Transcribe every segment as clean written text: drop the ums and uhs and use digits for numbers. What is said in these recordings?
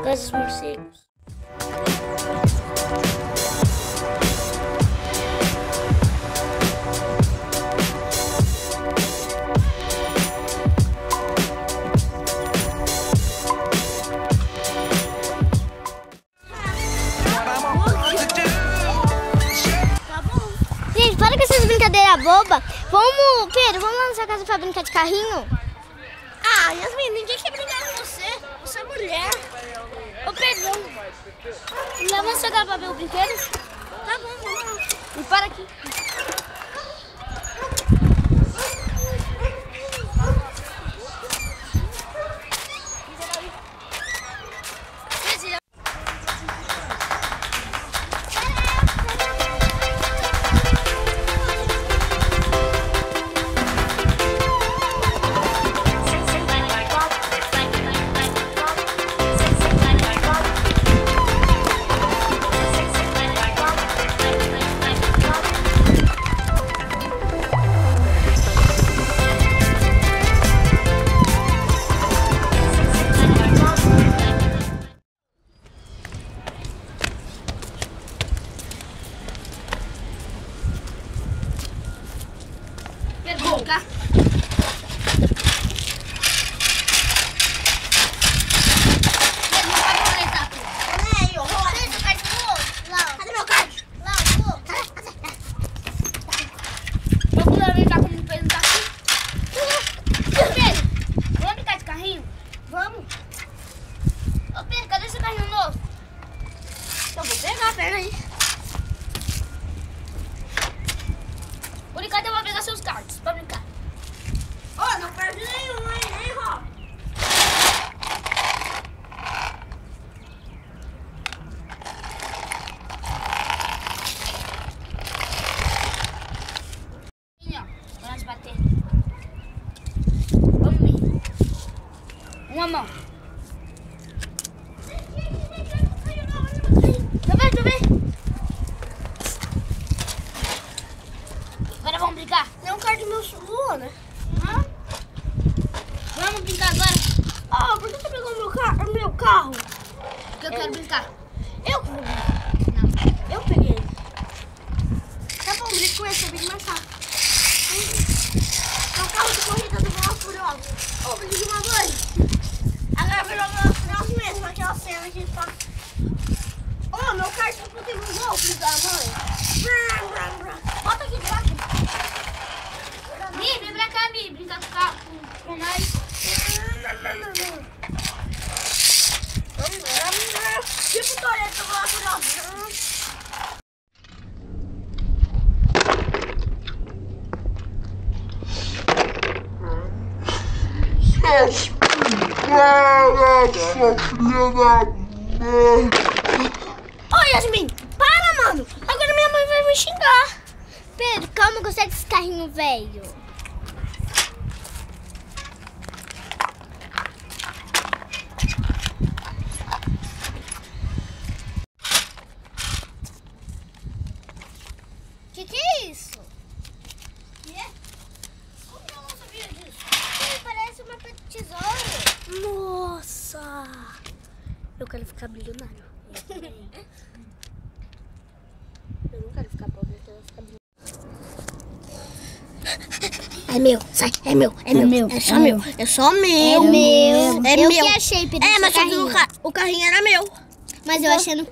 Nós os morcegos. Gente, para com essas brincadeiras bobas. Vamos, Pedro, vamos lá na sua casa pra brincar de carrinho? Ah, Yasmin, ninguém quer brincar com você. Você é mulher. Ô, Pedro, vamos. Leva você pra ver o brinquedo? Tá bom, vamos lá. E para aqui. Cá. Cadê meu card? Vamos lá brincar como o Pedro tá aqui. Pedro, vamos brincar de carrinho? Vamos. Ô Pedro, cadê seu carrinho novo? Então vou pegar, pera aí. Por enquanto eu vou pegar seus cards pra brincar. Ô, não perde nenhum, hein, Rob? Ó, nós bater. Vamos ver. Uma mão. Deixa eu ver. Agora vamos brincar. Tem um card meu sua, né? Vamos brincar agora. Por que você pegou meu carro? Porque eu quero brincar. Eu vou brincar. Não. Eu peguei. Tá bom, brinca com esse, eu vim mais rápido. É o carro de corrida do Velozes e Furiosos. Ô, brinca de uma vez. Agora virou Velozes e Furiosos mesmo, aquela cena que tá... Ô, meu carro não tem um golpe da mãe. Bota aqui debaixo. Vem pra cá, Mi, brincar com nós. Tipo Toreto, eu vou Ô, Yasmin, para, mano. Agora minha mãe vai me xingar. Pedro, calma, gostei desse carrinho velho. Que é isso? Quê? Como que eu não sabia disso? Parece uma pedra de tesouro. Nossa! Eu quero ficar bilionário. Eu não quero ficar pobre, eu quero ficar bilionário. É meu, sai, é meu. É só meu. É só meu. É meu. É Eu meu. que achei, Pedro. É, mas só que carrinho. o carrinho era meu. Mas eu achei no...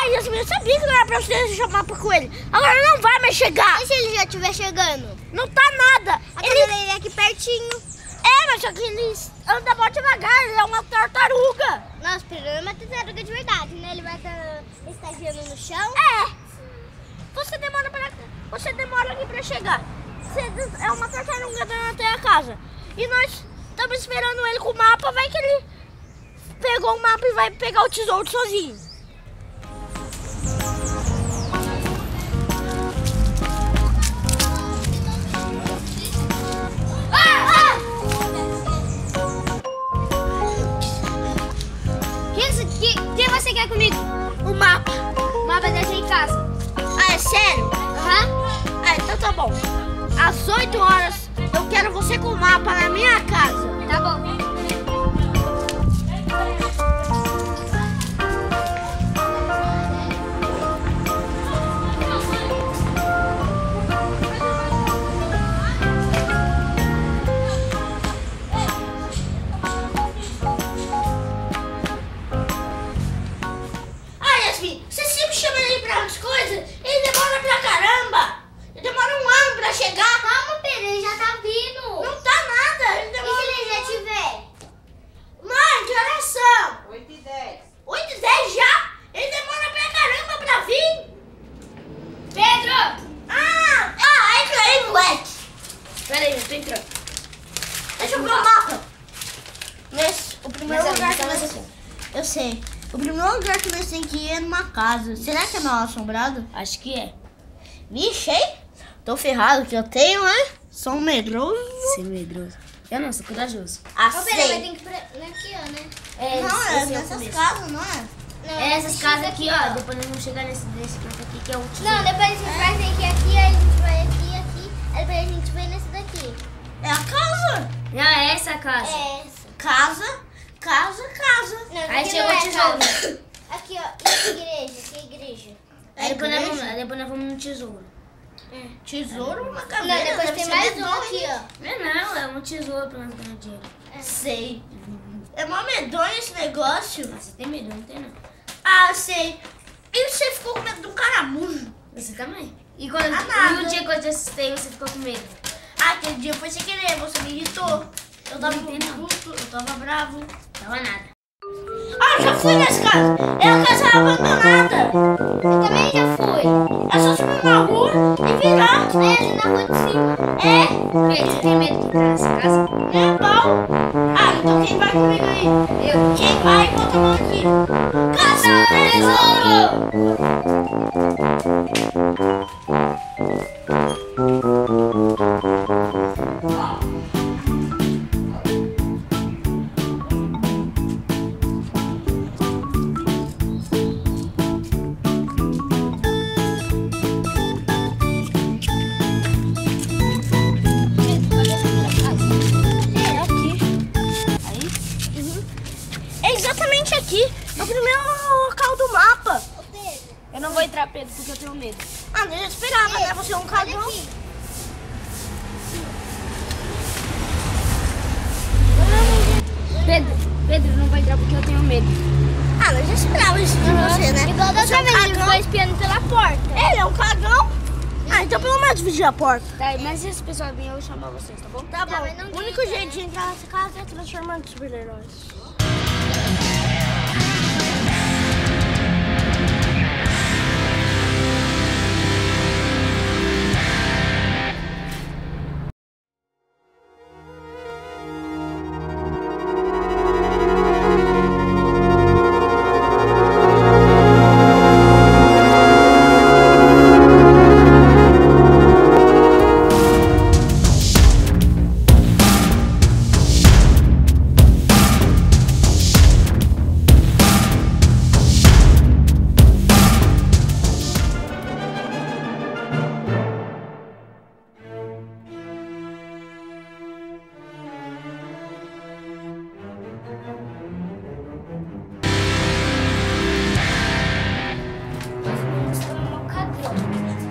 Ai, Yasmin, eu sabia que não era pra você chamar pro coelho. Agora não vai mais chegar. E se ele já estiver chegando? Não tá nada. Ele é aqui pertinho. É, mas só que ele anda mó devagar, ele é uma tartaruga. Nossa, Pedro é uma tartaruga de verdade, né? Ele vai estar estagiando no chão. É. Você demora aqui pra chegar. Você é uma tartaruga até a casa. E nós estamos esperando ele com o mapa. Vai que ele pegou o mapa e vai pegar o tesouro sozinho. Quem você quer comigo? O mapa. O mapa deixa em casa. Ah, é sério? Aham. Ah, então tá bom. Às 8 horas eu quero você com o mapa na minha casa. Tá bom. Eu sei. O primeiro lugar que nós temos que ir é numa casa. Será que é mal assombrado? Acho que é. Vixe, hein? Tô ferrado que eu tenho, né? Sou um medroso. Ser medroso. Eu não, sou corajoso. Ah, Ô, pera, vai sei. ter que ir aqui, ó, né? É, Não, esse é é o nessas começo. casas, não é? Não, É essas esse casas daqui, aqui, ó. Depois nós vamos chegar nesse canto aqui, que é o tesouro. Não, depois a gente vai ter que ir aqui, aí a gente vai aqui, aqui. Aí depois a gente vem nesse daqui. É a casa. Não, é essa a casa. É essa. Casa, casa. Não, Aí aqui chegou não é o tesouro. casa. Aqui, ó. E essa igreja? Aqui é a igreja. Aí depois nós, igreja? depois nós vamos no tesouro. Tesouro, uma Não, caveira. depois deve tem ser mais um medonho. aqui, ó. Não, é um tesouro pra nós ganhar dinheiro. Sei. É mó medonho esse negócio. Mas você tem medo, não tem não. Ah, sei. E você ficou com medo de um caramujo? Você também. E, quando, nada. e o dia que eu te assustei, você ficou com medo? Ah, aquele dia foi sem querer, você me irritou. Eu tava Não entendi, não. puto, eu tava bravo. Tava nada. Ah, já fui nessa casa. É a casa abandonada. Eu também já fui. É só subir na rua e virar. É ali na rua de cima. É, Pedro, você tem medo de entrar nessa casa? é pau. Ah, então quem vai comigo aí? Eu. Quem vai, bota a mão aqui. Casa tesouro! É aqui. É exatamente aqui. É o primeiro local do mapa. Ô, Pedro. Eu não vou entrar, Pedro, porque eu tenho medo. Ah, nem eu esperava, né? Você é um Olha cagão. aqui. Pedro, Pedro, não vai entrar porque eu tenho medo. Ah, mas eu esperava isso de você, né? Igual da Você é outra um vez, ele cagão. ficou espiando pela porta. Ele é um cagão. Ah, então pelo menos vigia a porta. Tá, mas se esse pessoal vir, eu vou chamar vocês, tá bom? Tá bom. mas não O grita, único jeito né? de entrar nessa casa é transformando em super-heróis.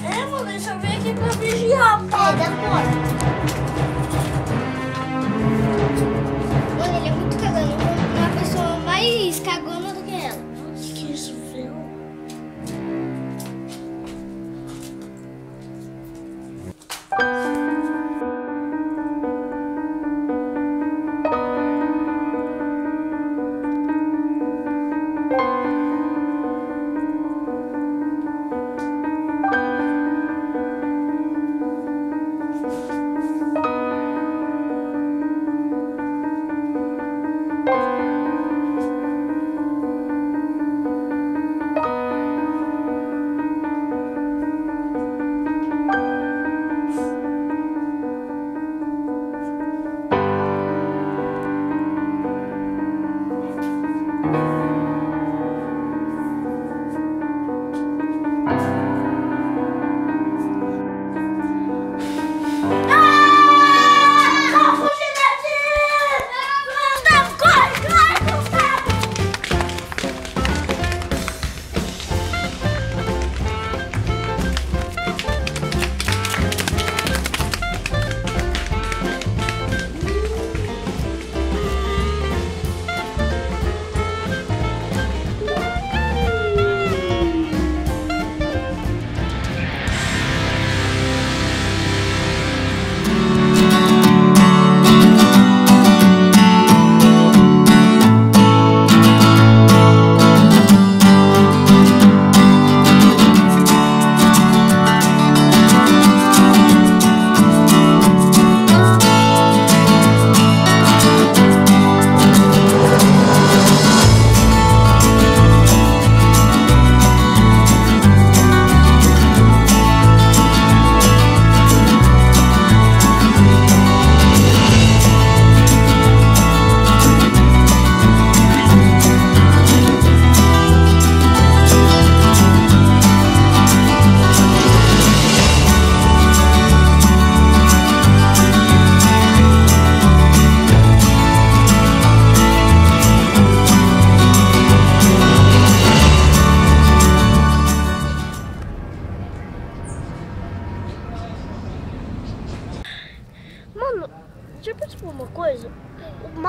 É, mano, deixa eu ver aqui pra vigiar a É, porta. da porta. Mano, ele é muito cagão. Uma pessoa mais cagona do que ela. Que isso, viu?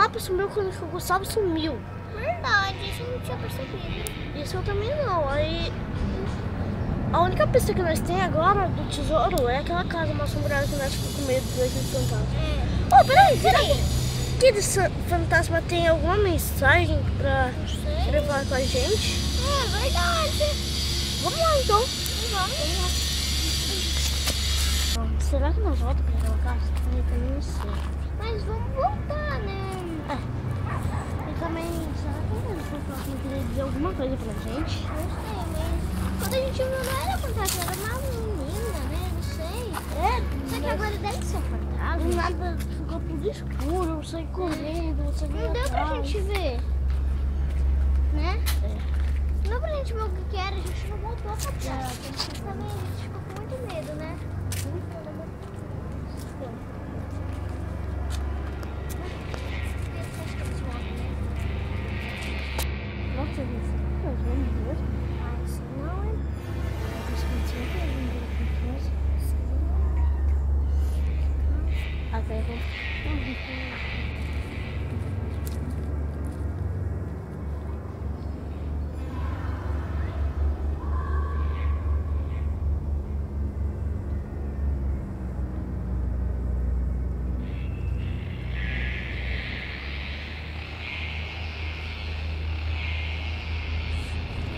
mapa sumiu quando o Gustavo sumiu. Verdade, isso eu não tinha percebido. Isso eu também não. Aí a única pista que nós temos agora do tesouro é aquela casa mal assombrada que nós ficamos com medo daquele fantasma. É. Oh, peraí, será que aquele fantasma tem alguma mensagem pra levar com a gente? É verdade. Vamos lá então. Vamos lá. Será que nós voltamos pra aquela casa? Eu também não sei. Mas vamos voltar, né? E também, será que eles vão querer dizer alguma coisa pra gente? Não sei, mas quando a gente viu não era fantasma, era uma menina, né? Não sei. Só que agora deve ser um fantasma. Do nada ficou tudo escuro, eu saí correndo, eu saí Não deu pra gente ver. Né? Não deu pra gente ver o que era, a gente não voltou pra trás. Porque também a gente ficou com muito medo, né? Nossa, nós vamos ver. Mas não é. Até vou.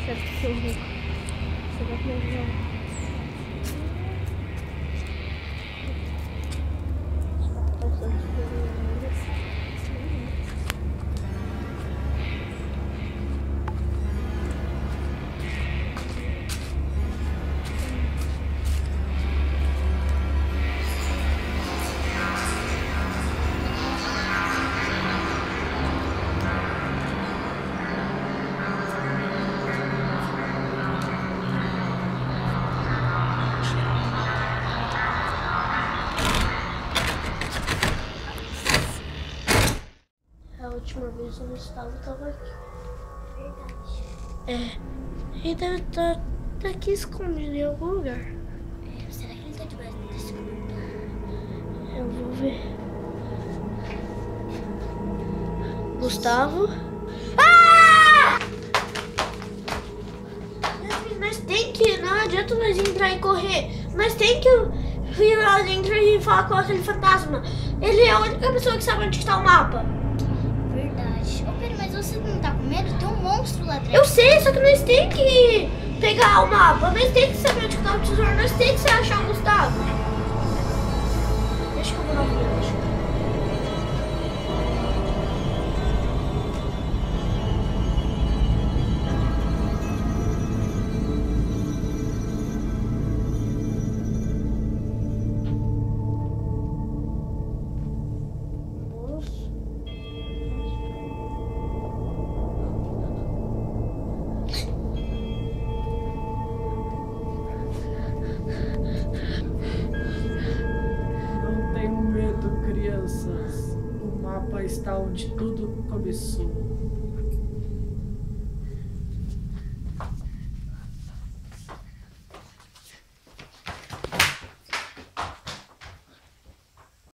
Será que eu vou? Será que nós vamos? A última vez o Gustavo estava aqui. Verdade. Ele deve estar aqui escondido em algum lugar. Será que ele tá debaixo desse mundo? Eu vou ver. Gustavo? Ah! Nós tem que... Não adianta nós entrar e correr. Nós tem que ir lá dentro e falar com aquele fantasma. Ele é a única pessoa que sabe onde está o mapa. Verdade. Ô Pedro, mas você não tá com medo? Tem um monstro lá atrás. Eu sei, só que nós tem que pegar o mapa. Nós tem que saber onde está o tesouro. Nós tem que achar o Gustavo. Deixa que eu vou na frente. Não tenham medo, crianças. O mapa está onde tudo começou.